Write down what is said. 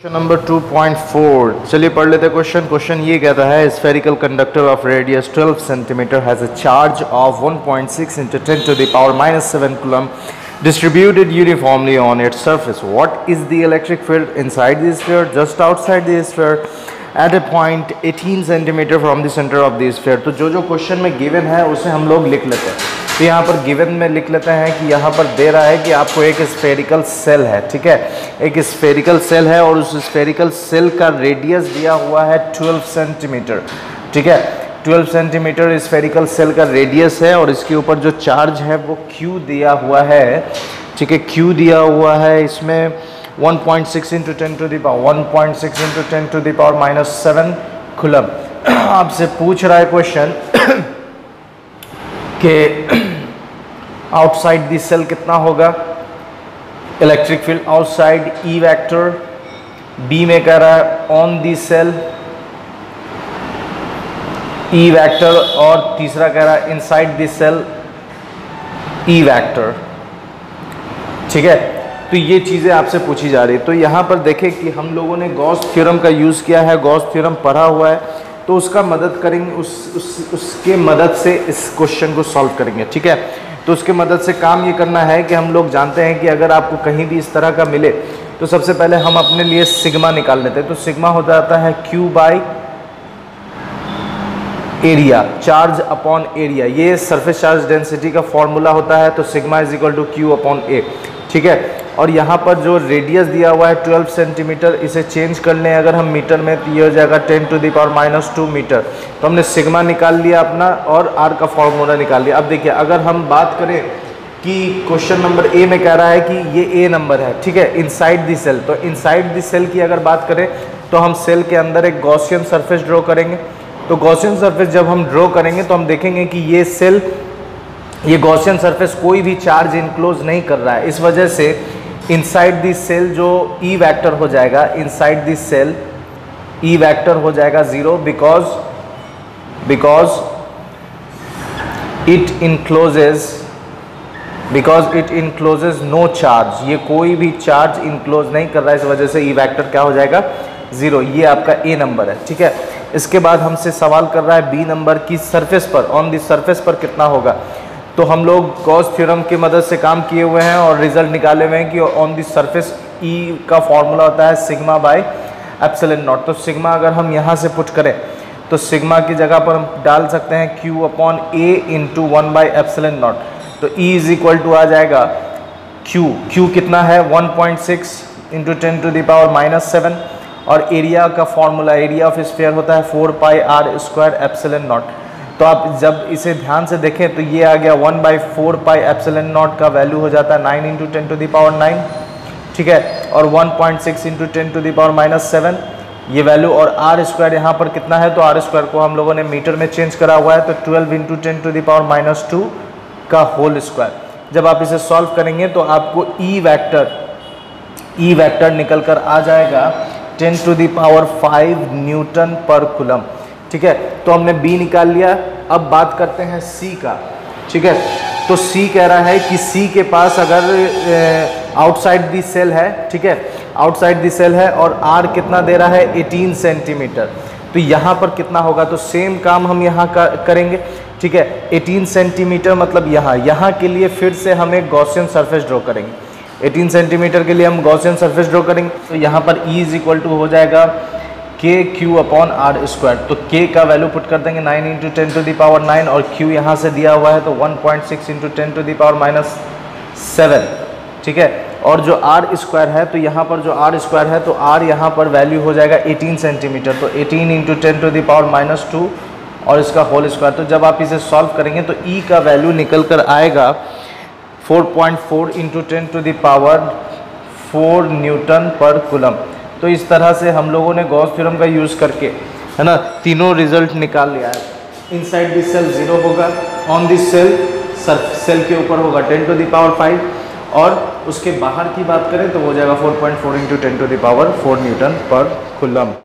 Question number 2.4 चलिए पढ़ लेते हैं क्वेश्चन ये कहता है spherical conductor of radius 12 centimetre has a charge of 1.6 into 10 to the power minus 7 coulomb distributed uniformly on its surface. What is the electric field inside the sphere, just outside the sphere, at a point 18 centimeter from the center of the sphere? तो जो question में given है उसे हम लोग लिख लेते हैं। तो यहाँ पर गिवन में लिख लेते हैं कि यहाँ पर दे रहा है कि आपको एक स्फेरिकल सेल है, ठीक है, एक स्फेरिकल सेल है और उस स्फेरिकल सेल का रेडियस दिया हुआ है 12 सेंटीमीटर, ठीक है, 12 सेंटीमीटर स्फेरिकल सेल का रेडियस है और इसके ऊपर जो चार्ज है वो Q दिया हुआ है, ठीक है, Q दिया हुआ है इसमें 1.6 into 10 to the power 1.6 into 10 to the power minus 7 coulomb. आपसे पूछ रहा है क्वेश्चन कि आउटसाइड दी सेल कितना होगा electric field, outside E vector, B में कह रहा है on the cell E vector और तीसरा कह रहा है inside the cell E vector, ठीक है। तो ये चीज़ें आपसे पूछी जा रही है। तो यहाँ पर देखें कि हम लोगों ने गॉस थ्योरम का यूज़ किया है, गॉस थ्योरम पढ़ा हुआ है, तो उसका मदद करेंगे, उसके मदद से इस क्वेश्चन को सॉल्व करेंगे, ठीक है। तो उसके मदद से काम ये करना है कि हम लोग जानते हैं कि अगर आपको कहीं भी इस तरह का मिले तो सबसे पहले हम अपने लिए सिग्मा निकाल लेते हैं। तो सिग्मा हो जाता है Q by area, charge upon area, ये सरफेस चार्ज डेंसिटी का फॉर्मूला होता है। तो sigma is equal to Q upon A, ठीक है। और यहाँ पर जो रेडियस दिया हुआ है 12 सेंटीमीटर, इसे चेंज कर लें अगर हम मीटर में तो ये हो जाएगा 10 to the power minus 2 metre. तो हमने सिग्मा निकाल लिया अपना और आर का फॉर्मूला निकाल लिया। अब देखिए अगर हम बात करें कि क्वेश्चन नंबर ए में कह रहा है कि ये ए नंबर है, ठीक है, इनसाइड दी सेल, तो इनसाइड दी सेल की अगर बात करें तो हम सेल के अंदर एक गॉसियन सरफेस ड्रॉ करेंगे। तो गॉसियन सरफेस जब हम ड्रॉ करेंगे तो हम देखेंगे कि ये सेल, ये गॉसियन सरफेस कोई भी चार्ज इनक्लोज नहीं कर रहा है, इस वजह से इनसाइड दिस सेल जो ई वेक्टर हो जाएगा, inside this cell E vector हो जाएगा 0 because it encloses no charge, ये कोई भी चार्ज इनक्लोज नहीं कर रहा है, इस वजह से ई वेक्टर क्या हो जाएगा 0। ये आपका ए नंबर है, ठीक है। इसके बाद हमसे सवाल कर रहा है बी नंबर की सरफेस पर, ऑन दिस सरफेस पर कितना होगा। तो हम लोग गॉस थ्योरम की मदद से काम किए हुए हैं और रिजल्ट निकाले हुए हैं कि ऑन दिस सरफेस ई का फॉर्मूला होता है सिग्मा बाय एप्सिलॉन नॉट। तो सिग्मा अगर हम यहाँ से पुट करें तो सिग्मा की जगह पर हम डाल सकते हैं Q upon A into 1 by epsilon naught. तो E इज इक्वल टू आ जाएगा Q कितना है 1.6 into 10 to the power minus 7 और एरिया का फॉर्मूला, एरिया ऑफ स्फीयर होता है 4 पाई R स्क्वायर एप्सिलॉन नॉट। तो आप जब इसे ध्यान से देखें तो ये आ गया 1/4 पाई एप्सिलॉन नॉट का वैल्यू हो जाता है 9 इंटू 10 टू द पावर 9, ठीक है, और 1.6 into 10 to the power minus 7 ये वैल्यू, और आर स्क्वायर यहाँ पर कितना है, तो आर स्क्वायर को हम लोगों ने मीटर में चेंज करा हुआ है, तो 12 into 10 to the power minus 2 का होल स्क्वायर। जब आप इसे सॉल्व करेंगे तो आपको ई वेक्टर निकल कर आ जाएगा 10 to the power 5 Newton per coulomb, ठीक है। तो हमने बी निकाल लिया। अब बात करते हैं सी का, ठीक है। तो सी कह रहा है कि सी के पास अगर आउटसाइड दी सेल है, ठीक है, आउटसाइड दी सेल है और आर कितना दे रहा है 18 सेंटीमीटर, तो यहाँ पर कितना होगा। तो सेम काम हम यहाँ करेंगे, ठीक है। 18 सेंटीमीटर मतलब यहाँ के लिए फिर से हम एक गॉसियन सरफेस ड्रॉ करेंगे। 18 सेंटीमीटर के लिए हम गॉसियन सरफेस ड्रॉ करेंगे। तो यहाँ पर E इज इक्वल टू हो जाएगा Q अपॉन R स्क्वायर। तो K का वैल्यू पुट कर देंगे 9 इंटू 10 टू द पावर 9 और Q यहाँ से दिया हुआ है तो 1.6 into 10 to the power minus 7, ठीक है। और जो R स्क्वायर है, तो यहाँ पर जो R स्क्वायर है तो R यहाँ पर वैल्यू हो जाएगा 18 सेंटीमीटर, तो 18 into 10 to the power minus 2 और इसका होल स्क्वायर। तो जब आप इसे सॉल्व करेंगे तो E का वैल्यू निकल कर आएगा 4.4 into 10 to the power 4 newton per coulomb. तो इस तरह से हम लोगों ने गॉस थ्योरम का यूज़ करके, है ना, तीनों रिजल्ट निकाल लिया है। इनसाइड दिस सेल 0 होगा, ऑन दिस सेल के ऊपर होगा 10 टू द पावर 5 और उसके बाहर की बात करें तो हो जाएगा 4.4 into 10 to the power 4 newton per coulomb.